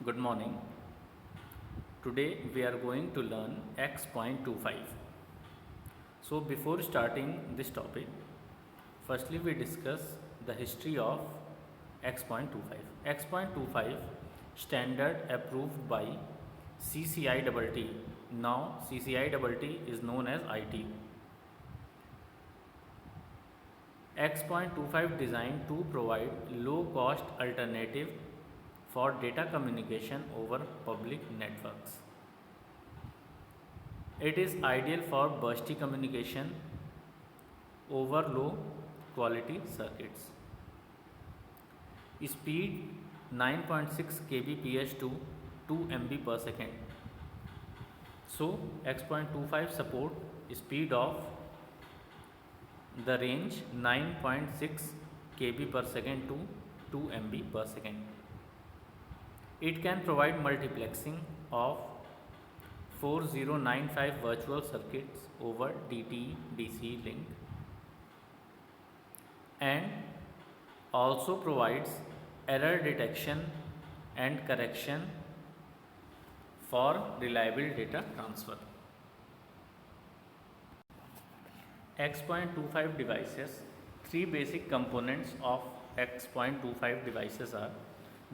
Good morning. Today we are going to learn X.25. So before starting this topic, firstly we discuss the history of X.25. X.25 standard approved by CCITT. Now CCITT is known as IT. X.25 designed to provide low cost alternative for data communication over public networks. It is ideal for bursty communication over low quality circuits. Speed 9.6 kbps to 2 MB per second. So X.25 support speed of the range 9.6 kb per second to 2 MB per second. It can provide multiplexing of 4095 virtual circuits over DTE-DC link and also provides error detection and correction for reliable data transfer. X.25 devices. Three basic components of X.25 devices are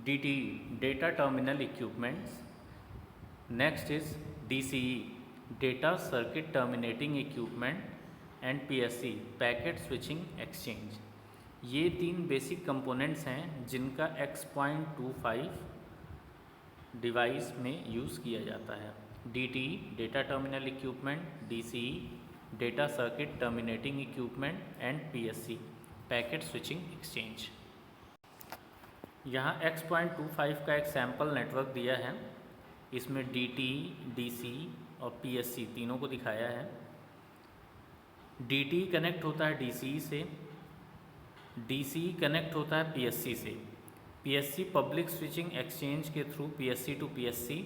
DTE, data terminal equipments. Next is DCE, data circuit terminating equipment and PSC, packet switching exchange. ये तीन basic components हैं जिनका X.25 device में use किया जाता है. DTE, data terminal equipment, DCE, data circuit terminating equipment and PSC, packet switching exchange. यहाँ X.25 का एक सैम्पल नेटवर्क दिया है. इसमें DTE, DC और PSC तीनों को दिखाया है. DTE कनेक्ट होता है DCE से, DCE कनेक्ट होता है PSC से. PSC पब्लिक स्विचिंग एक्सचेंज के through PSC to PSC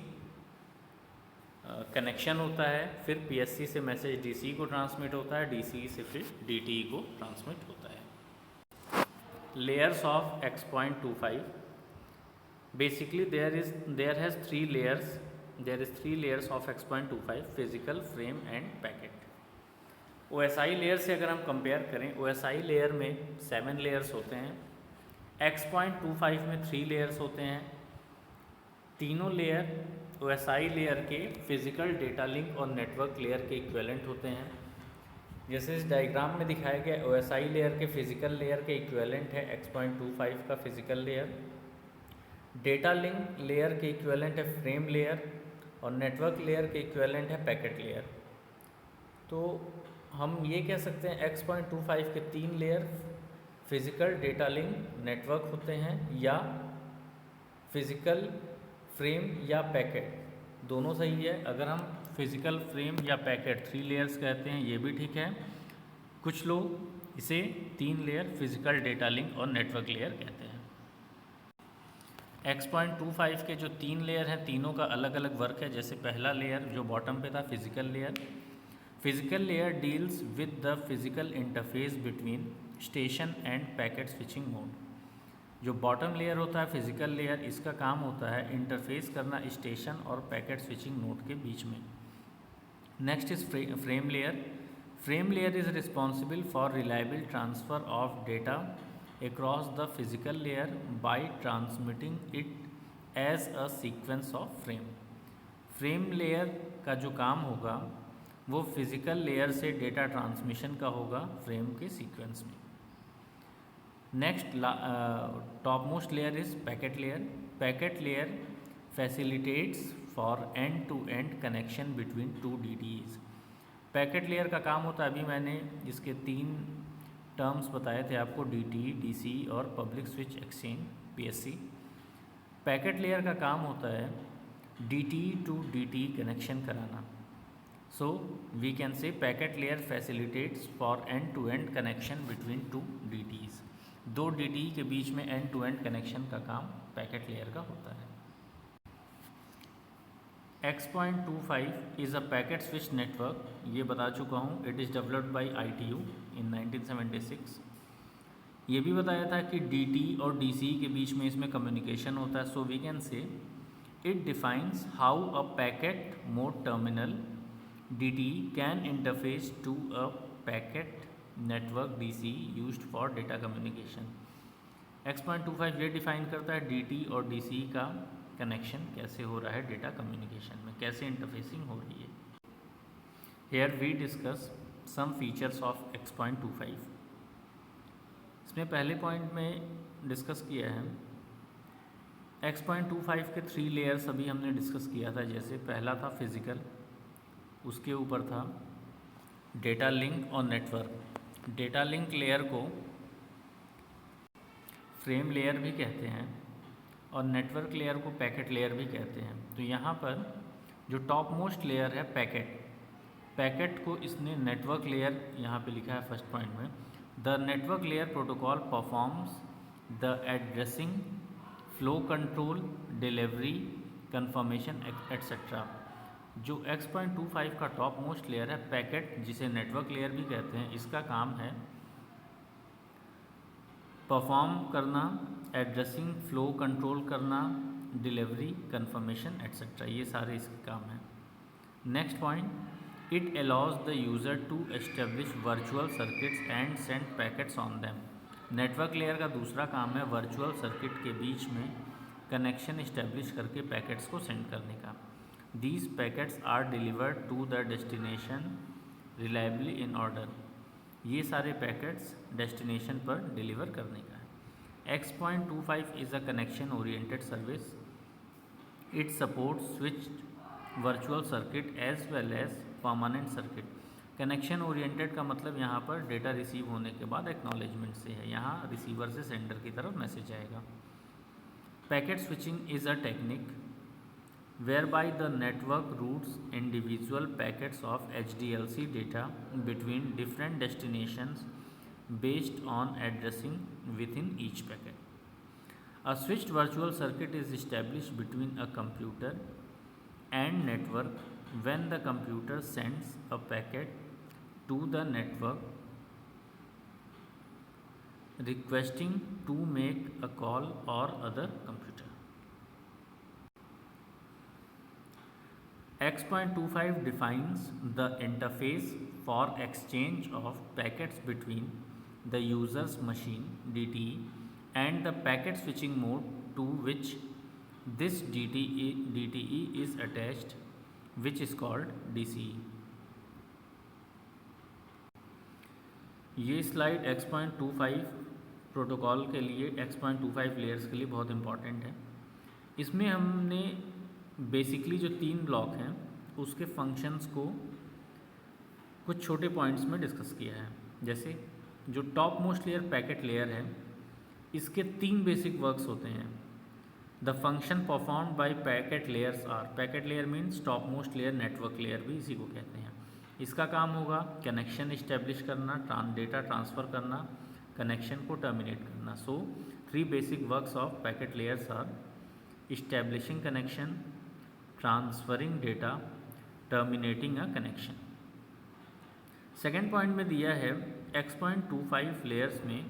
connection होता है. फिर PSC से मैसेज DCE को ट्रांसमिट होता है, DCE से फिर DTE को ट्रांसमिट होता है. Layers of X.25. Basically there has three layers. There is three layers of X.25: physical, frame and packet. OSI layer से अगर हम कंपेयर करें, OSI लेयर में 7 लेयर्स होते हैं. X.25 में 3 लेयर्स होते हैं. तीनों लेयर OSI लेयर के फिजिकल डेटा लिंक और नेटवर्क लेयर के इक्विवेलेंट होते हैं. जैसे इस डायग्राम में दिखाया गया, OSI लेयर के फिजिकल लेयर के इक्विवेलेंट है X.25 का physical layer. Data link layer के इक्विवेलेंट है फ्रेम लेयर और नेटवर्क लेयर के इक्विवेलेंट है पैकेट लेयर. तो हम ये कह सकते हैं X.25 के 3 layer physical, data link, network होते हैं, या फिजिकल, फ्रेम या पैकेट, दोनों सही है. अगर हम फिजिकल, फ्रेम या पैकेट 3 लेयर्स कहते हैं, ये भी ठीक है. कुछ लोग इसे 3 लेयर फिजिकल, डेटा लिंक और नेटवर्क लेयर कहते हैं. X.25 के जो 3 लेयर हैं, तीनों का अलग अलग वर्क है. जैसे पहला लेयर जो बॉटम पे था, physical layer. Physical layer deals with the physical interface between station end packet switching mode. जो बॉटम लेयर होता है फिजिकल लेयर, इसका काम होता है इंटरफेस करना स्टेशन और पैकेट स्विचिंग मोड के बीच में. Next is frame layer. Frame layer is responsible for reliable transfer of data across the physical layer by transmitting it as a sequence of frame. Frame layer का जो काम होगा वो physical layer से data transmission का होगा frame के sequence में. Next top most layer is packet layer. Packet layer facilitates for end to end connection between 2 DTEs. Packet layer का काम होता है, अभी मैंने इसके 3 टर्म्स बताए थे आपको, DTE, DCE और public switch exchange PSC. Packet layer का काम होता है DTE टू DTE कनेक्शन कराना. So we can say packet layer facilitates for end to end connection between 2 DTEs. 2 DTE के बीच में एंड टू एंड कनेक्शन का काम पैकेट लेयर का होता है. X.25 is a packet switch network. ये बता चुका हूँ. It is developed by ITU इन 1976. ये भी बताया था कि DTE और DCE के बीच में इसमें कम्युनिकेशन होता है. So we can say It defines how a packet mode terminal DTE can interface to a packet network DCE used for data communication. X.25 ये डिफाइन करता है DTE और DCE का कनेक्शन कैसे हो रहा है डेटा कम्युनिकेशन में, कैसे इंटरफेसिंग हो रही है. Here we discuss some features of X.25. इसमें पहले पॉइंट में डिस्कस किया है X.25 के 3 लेयर्स अभी हमने डिस्कस किया था. जैसे पहला था फिज़िकल, उसके ऊपर था डेटा लिंक और नेटवर्क. डेटा लिंक लेयर को फ्रेम लेयर भी कहते हैं और नेटवर्क लेयर को पैकेट लेयर भी कहते हैं. तो यहाँ पर जो टॉप मोस्ट लेयर है पैकेट को इसने नेटवर्क लेयर यहाँ पे लिखा है फर्स्ट पॉइंट में. The network layer protocol performs the addressing, flow control, delivery, confirmation etcetera. जो X.25 का टॉप मोस्ट लेयर है पैकेट, जिसे नेटवर्क लेयर भी कहते हैं, इसका काम है परफॉर्म करना, एड्रेसिंग, फ्लो कंट्रोल करना, डिलीवरी, कंफर्मेशन एट्सेट्रा. ये सारे इसके काम हैं. Next point, it allows the user to establish virtual circuits and send packets on them. Network layer का दूसरा काम है वर्चुअल सर्किट के बीच में कनेक्शन इस्टेब्लिश करके पैकेट्स को सेंड करने का. These packets are delivered to the destination reliably in order. ये सारे पैकेट्स डेस्टिनेशन पर डिलीवर करने का है. X.25 is a connection oriented service. It support switched virtual circuit as well as permanent circuit. Connection oriented का मतलब यहाँ पर डेटा रिसीव होने के बाद एक्नॉलेजमेंट से है. यहाँ रिसीवर से सेंडर की तरफ मैसेज आएगा. Packet switching is a technique whereby the network routes individual packets of HDLC data between different destinations based on addressing within each packet. A switched virtual circuit is established between a computer and network when the computer sends a packet to the network requesting to make a call or other computer. X.25 defines the interface for exchange of packets between the user's machine DTE and the packet switching mode to which this DTE is attached, which is called DCE. ये slide X.25 protocol के लिए, X.25 layers के लिए बहुत important है. इसमें हमने basically जो 3 ब्लॉक हैं उसके फंक्शंस को कुछ छोटे पॉइंट्स में डिस्कस किया है. जैसे जो top most layer packet layer है, इसके 3 बेसिक वर्क्स होते हैं. The function performed by packet layers are, packet layer means top most layer, network layer भी इसी को कहते हैं. इसका काम होगा कनेक्शन इस्टेब्लिश करना, डेटा ट्रांसफ़र करना, कनेक्शन को टर्मिनेट करना. So 3 basic works of packet layers are establishing connection, transferring data, terminating a connection. Second point में दिया है X.25 लेयर्स में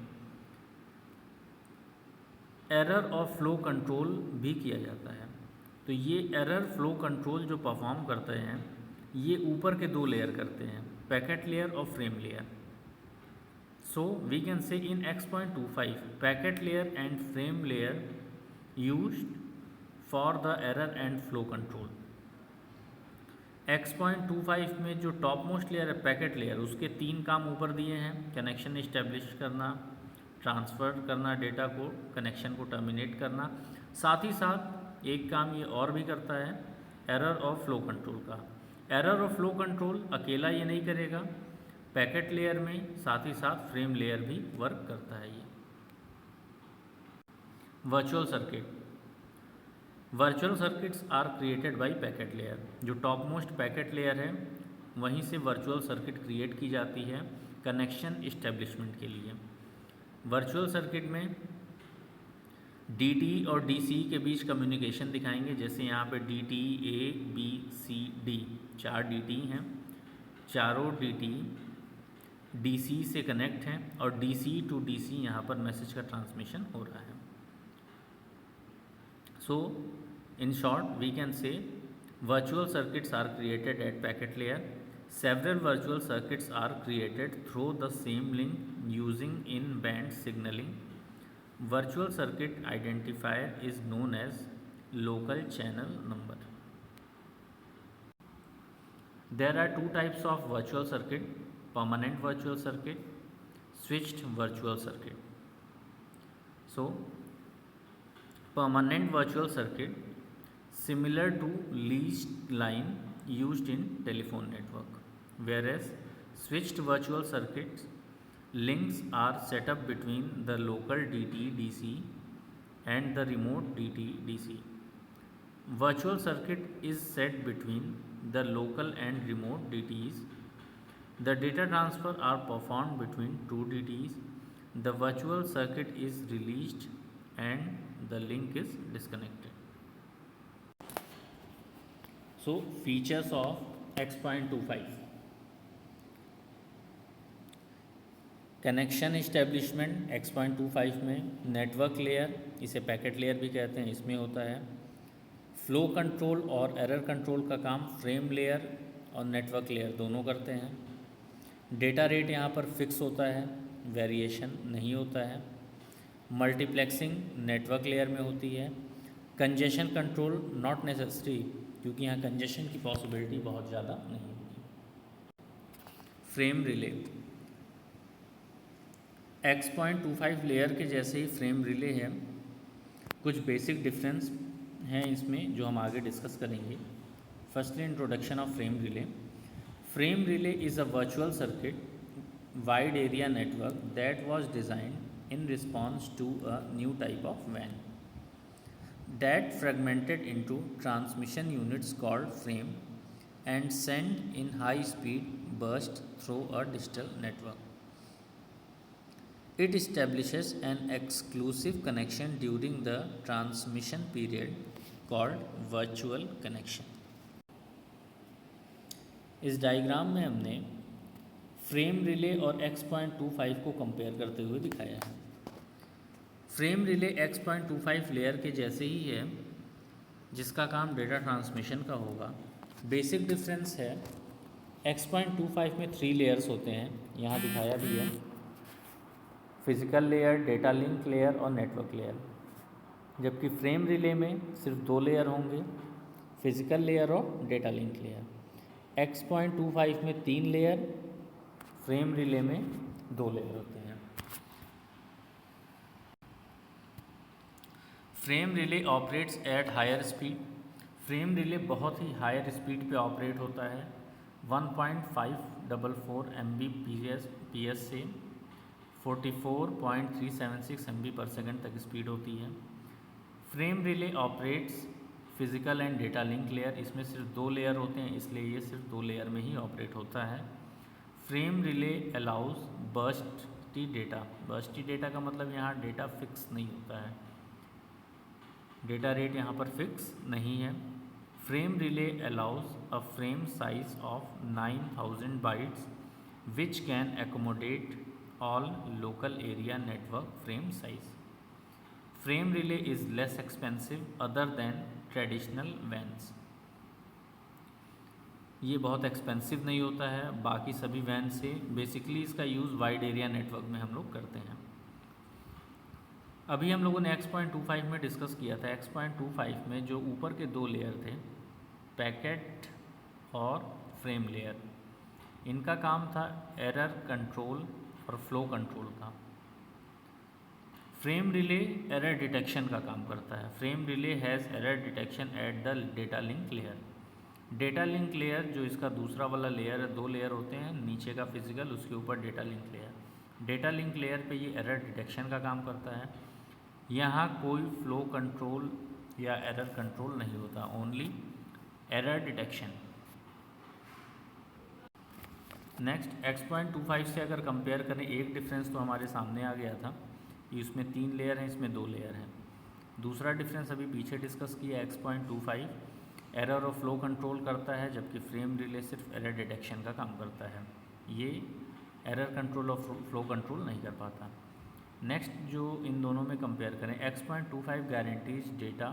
एरर और फ्लो कंट्रोल भी किया जाता है. तो ये एरर फ्लो कंट्रोल जो परफॉर्म करते हैं ये ऊपर के 2 लेयर करते हैं, पैकेट लेयर और frame layer. So we can say in X.25 packet layer and frame layer used for the error and flow control. X.25 में जो टॉप मोस्ट लेयर है पैकेट लेयर, उसके 3 काम ऊपर दिए हैं, कनेक्शन इस्टेब्लिश करना, ट्रांसफ़र करना डेटा को, कनेक्शन को टर्मिनेट करना. साथ ही साथ एक काम ये और भी करता है एरर और फ्लो कंट्रोल का. एरर और फ्लो कंट्रोल अकेला ये नहीं करेगा, पैकेट लेयर में साथ ही साथ फ्रेम लेयर भी वर्क करता है. ये virtual circuit, virtual circuits are created by packet layer. जो टॉप मोस्ट पैकेट लेयर है वहीं से वर्चुअल सर्किट क्रिएट की जाती है कनेक्शन इस्टेब्लिशमेंट के लिए. वर्चुअल सर्किट में DTE और DCE के बीच कम्युनिकेशन दिखाएंगे. जैसे यहाँ पे DTE A B C D 4 DTE हैं, चारों DTE DCE से कनेक्ट हैं और DCE टू DCE यहाँ पर मैसेज का ट्रांसमिशन हो रहा है. सो In short, we can say virtual circuits are created at packet layer. Several virtual circuits are created through the same link using in-band signaling. Virtual circuit identifier is known as local channel number. There are two types of virtual circuit: permanent virtual circuit, switched virtual circuit. So, permanent virtual circuit similar to leased line used in telephone network, whereas switched virtual circuits links are set up between the local DT-DC and the remote DT-DC. Virtual circuit is set between the local and remote DTs. The data transfer are performed between two DTs. The virtual circuit is released and the link is disconnected. So, features of X.25. Connection establishment X.25 में network layer, इसे packet layer भी कहते हैं, इसमें होता है। Flow control और error control का काम फ्रेम लेयर और नेटवर्क लेयर दोनों करते हैं। डेटा रेट यहाँ पर फिक्स होता है, वेरिएशन नहीं होता है। मल्टीप्लेक्सिंग नेटवर्क लेयर में होती है। कंजेशन कंट्रोल नॉट नेसेसरी, क्योंकि यहाँ कंजेशन की पॉसिबिलिटी बहुत ज़्यादा नहीं होती। फ्रेम रिले X.25 लेयर के जैसे ही फ्रेम रिले है। कुछ बेसिक डिफरेंस हैं इसमें जो हम आगे डिस्कस करेंगे। Firstly introduction of frame relay. Frame relay is a virtual circuit wide area network that was designed in response to a new type of WAN that fragmented into transmission units called frame and sent in high speed burst through a digital network. It establishes an exclusive connection during the transmission period called virtual connection. इस diagram में हमने frame relay और X.25 को compare करते हुए दिखाया है। Frame relay X.25 layer के जैसे ही है, जिसका काम डेटा ट्रांसमिशन का होगा। बेसिक डिफरेंस है, X.25 में 3 लेयर्स होते हैं, यहाँ दिखाया भी है। Physical layer, data link layer और नेटवर्क लेयर। जबकि फ्रेम रिले में सिर्फ 2 लेयर होंगे, फिजिकल लेयर और डेटा लिंक लेयर। X.25 में 3 लेयर, फ्रेम रिले में 2 लेयर होते हैं। Frame relay operates at higher speed. Frame relay बहुत ही हायर स्पीड पे ऑपरेट होता है। 1.544 Mbps से 44.376 MB/s तक स्पीड होती है। Frame relay operates physical and data link layer. इसमें सिर्फ 2 लेयर होते हैं, इसलिए ये सिर्फ 2 लेयर में ही ऑपरेट होता है। Frame relay allows bursty data. Bursty data का मतलब यहाँ डेटा फिक्स नहीं होता है, डेटा रेट यहाँ पर फिक्स नहीं है। Frame relay allows a frame size of 9000 bytes which can accommodate all local area network frame size. Frame relay is less expensive other than traditional vans. ये बहुत expensive नहीं होता है बाकी सभी वैन से। बेसिकली इसका यूज़ वाइड एरिया नेटवर्क में हम लोग करते हैं। अभी हम लोगों ने X.25 में डिस्कस किया था। X.25 में जो ऊपर के 2 लेयर थे, पैकेट और फ्रेम लेयर, इनका काम था एरर कंट्रोल और फ्लो कंट्रोल का। फ्रेम रिले एरर डिटेक्शन का काम करता है। Frame relay has error detection at the data link layer. Data link layer जो इसका दूसरा वाला लेयर है, 2 लेयर होते हैं, नीचे का फिजिकल, उसके ऊपर data link layer. Data link layer पे ये एरर डिटेक्शन का काम करता है। यहाँ कोई फ्लो कंट्रोल या एरर कंट्रोल नहीं होता, only error detection. Next X.25 से अगर कंपेयर करें, एक डिफरेंस तो हमारे सामने आ गया था, इसमें 3 लेयर हैं, इसमें 2 लेयर हैं। दूसरा डिफरेंस अभी पीछे डिस्कस किया, X.25 एरर और फ्लो कंट्रोल करता है, जबकि फ्रेम रिले सिर्फ एरर डिटेक्शन का काम करता है। ये एरर कंट्रोल और फ्लो कंट्रोल नहीं कर पाता। नेक्स्ट जो इन दोनों में कंपेयर करें, X.25 guarantees data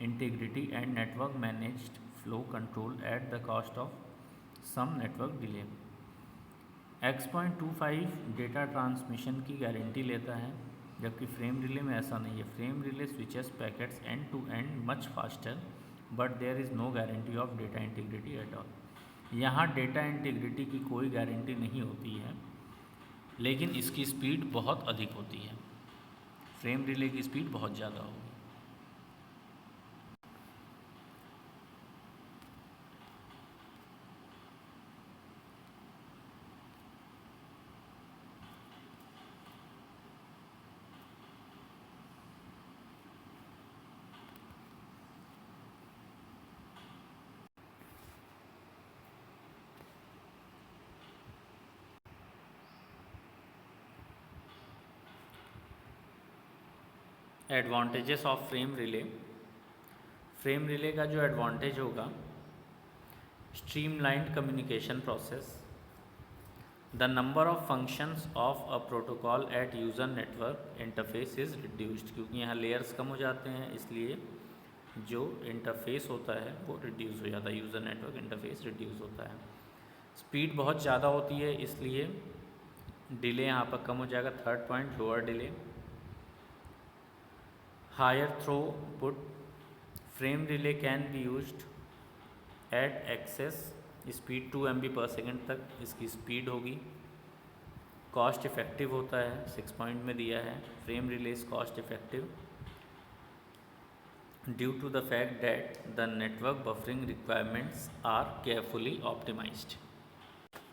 integrity and network managed flow control at the cost of some network delay. X.25 data transmission की गारंटी लेता है, जबकि फ्रेम रिले में ऐसा नहीं है. Frame relay switches packets end to end much faster, but there is no guarantee of data integrity at all. यहाँ data integrity की कोई गारंटी नहीं होती है, लेकिन इसकी स्पीड बहुत अधिक होती है. फ्रेम रिले की स्पीड बहुत ज़्यादा होगी. Advantages of frame relay. Frame relay का जो एडवांटेज होगा, streamlined communication process. The number of functions of a protocol at user network interface is reduced. क्योंकि यहाँ लेयर्स कम हो जाते हैं, इसलिए जो इंटरफेस होता है वो रिड्यूस हो जाता है. यूज़र नेटवर्क इंटरफेस रिड्यूस होता है. स्पीड बहुत ज़्यादा होती है, इसलिए डिले यहाँ पर कम हो जाएगा. Third point, lower delay. Higher throughput. Frame relay can be used at access speed 2 MB/s तक इसकी स्पीड होगी. कॉस्ट इफ़ेक्टिव होता है, 6 पॉइंट में दिया है. Frame relay is cost effective due to the fact that the network buffering requirements are carefully optimized.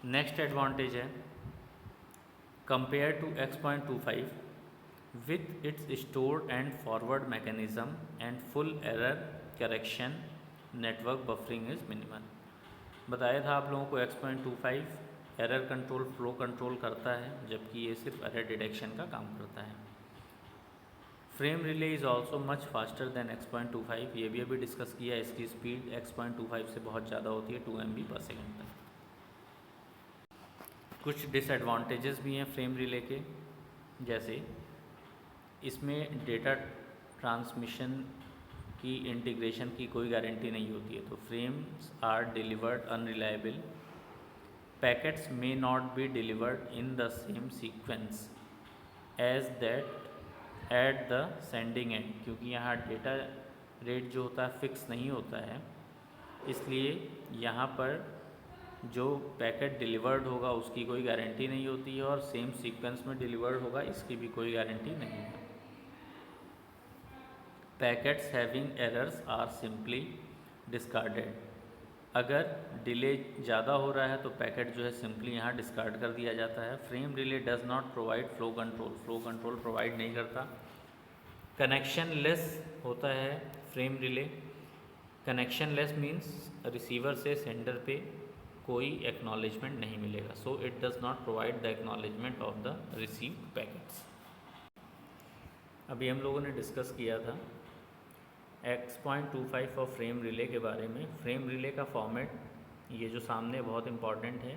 Next advantage है, compare to X.25 with its stored and forward mechanism and full error correction, network buffering is minimal. बताया था आप लोगों को X.25 error control, flow control करता है, जबकि ये सिर्फ एरर डिटेक्शन का काम करता है. Frame relay is also much faster than X.25. ये भी अभी डिस्कस किया. इसकी स्पीड X.25 से बहुत ज़्यादा होती है, 2 MB/s तक. कुछ डिसएडवांटेजेस भी हैं फ्रेम रिले के, जैसे इसमें डेटा ट्रांसमिशन की इंटीग्रेशन की कोई गारंटी नहीं होती है. तो frames are delivered unreliable. Packets may not be delivered in the same sequence as that at the sending end. क्योंकि यहाँ डेटा रेट जो होता है फिक्स नहीं होता है, इसलिए यहाँ पर जो पैकेट डिलीवर्ड होगा उसकी कोई गारंटी नहीं होती है, और सेम सीक्वेंस में डिलीवर्ड होगा इसकी भी कोई गारंटी नहीं है. Packets having errors are simply discarded. अगर डिले ज़्यादा हो रहा है तो पैकेट जो है सिंपली यहाँ डिस्कार्ड कर दिया जाता है. Frame relay does not provide flow control. Flow control provide नहीं करता. कनेक्शन लेस होता है frame relay. Connection less means receiver से सेंडर पे कोई एक्नॉलेजमेंट नहीं मिलेगा. So it does not provide the acknowledgement of the received packets. अभी हम लोगों ने डिस्कस किया था X.25 और फ्रेम रिले के बारे में. फ्रेम रिले का फॉर्मेट ये जो सामने बहुत इम्पॉर्टेंट है,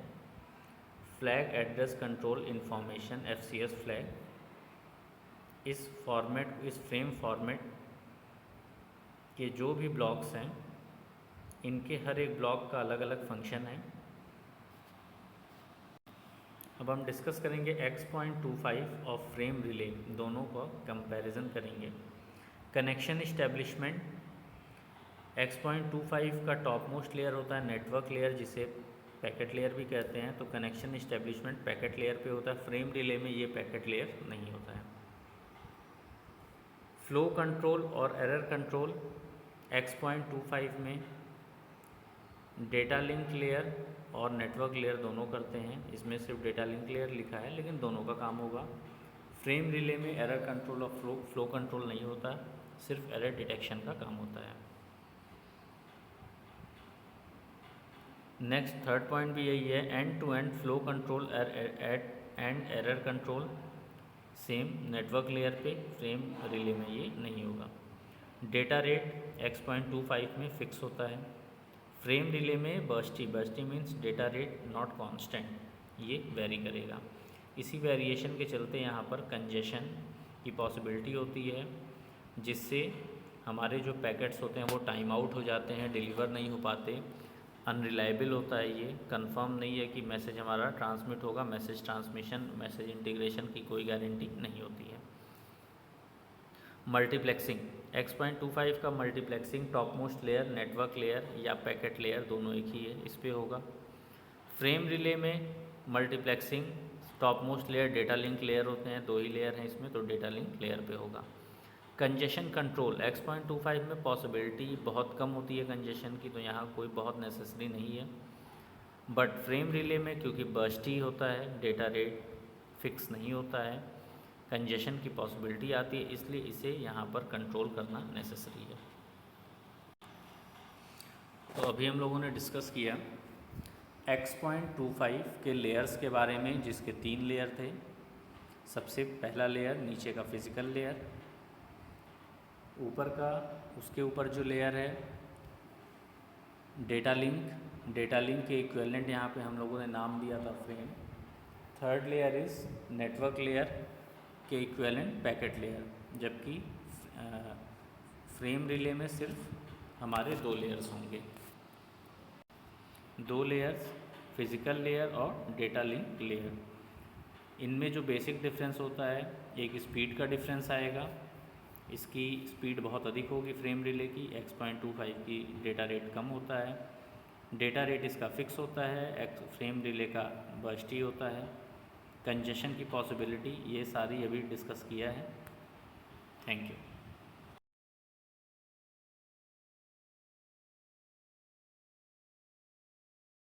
flag address control information FCS flag. इस फ्रेम फॉर्मेट के जो भी ब्लॉक्स हैं, इनके हर एक ब्लॉक का अलग अलग फंक्शन है. अब हम डिस्कस करेंगे X.25 और फ्रेम रिले, दोनों का कंपैरिजन करेंगे. Connection establishment. X.25 का टॉप मोस्ट लेयर होता है नेटवर्क लेयर, जिसे पैकेट लेयर भी कहते हैं. तो कनेक्शन इस्टेब्लिशमेंट पैकेट लेयर पे होता है. फ्रेम रिले में ये पैकेट लेयर नहीं होता है. फ्लो कंट्रोल और एरर कंट्रोल X.25 में डेटा लिंक लेयर और नेटवर्क लेयर दोनों करते हैं. इसमें सिर्फ डेटा लिंक लेयर लिखा है, लेकिन दोनों का काम होगा. फ्रेम रिले में एरर कंट्रोल और फ्लो कंट्रोल नहीं होता, सिर्फ एरर डिटेक्शन का काम होता है. नेक्स्ट थर्ड पॉइंट भी यही है, end to end flow control and error control same network layer पे. फ्रेम रिले में ये नहीं होगा. डेटा रेट X.25 में फिक्स होता है. फ्रेम रिले में bursty means data rate not constant, ये वेरी करेगा. इसी वेरिएशन के चलते यहाँ पर कंजेशन की पॉसिबिलिटी होती है, जिससे हमारे जो पैकेट्स होते हैं वो टाइम आउट हो जाते हैं, डिलीवर नहीं हो पाते, अनरिलायबल होता है, ये कंफर्म नहीं है कि मैसेज हमारा ट्रांसमिट होगा, मैसेज ट्रांसमिशन, मैसेज इंटीग्रेशन की कोई गारंटी नहीं होती है। मल्टीप्लेक्सिंग, X.25 का multiplexing top most layer, network layer या पैकेट लेयर दोनों एक ही है, इस पे होगा। फ्रेम रिले में multiplexing top most layer, data link layer होते हैं, 2 ही लेयर हैं इसमें, तो डेटा लिंक लेयर पे होगा। कंजेशन कंट्रोल, X.25 में पॉसिबिलिटी बहुत कम होती है कंजेशन की, तो यहाँ कोई बहुत नेसेसरी नहीं है। बट फ्रेम रिले में क्योंकि बर्स्ट ही होता है, डेटा रेट फिक्स नहीं होता है, कंजेशन की पॉसिबिलिटी आती है, इसलिए इसे यहाँ पर कंट्रोल करना नेसेसरी है। तो अभी हम लोगों ने डिस्कस किया X.25 के लेयर्स के बारे में, जिसके 3 लेयर थे। सबसे पहला लेयर नीचे का फिजिकल लेयर, ऊपर का उसके ऊपर जो लेयर है डेटा लिंक, डेटा लिंक के इक्विवेलेंट यहाँ पे हम लोगों ने नाम दिया था frame. Third layer is network layer के इक्विवेलेंट पैकेट लेयर, जबकि फ्रेम रिले में सिर्फ हमारे 2 लेयर्स होंगे, 2 लेयर्स, फिजिकल लेयर और डेटा लिंक लेयर। इनमें जो बेसिक डिफरेंस होता है, एक स्पीड का डिफरेंस आएगा, इसकी स्पीड बहुत अधिक होगी फ्रेम रिले की, X.25 की डेटा रेट कम होता है, डेटा रेट इसका फिक्स होता है, फ्रेम रिले का बर्स्ट ही होता है। कंजेशन की पॉसिबिलिटी, ये सारी अभी डिस्कस किया है। Thank you.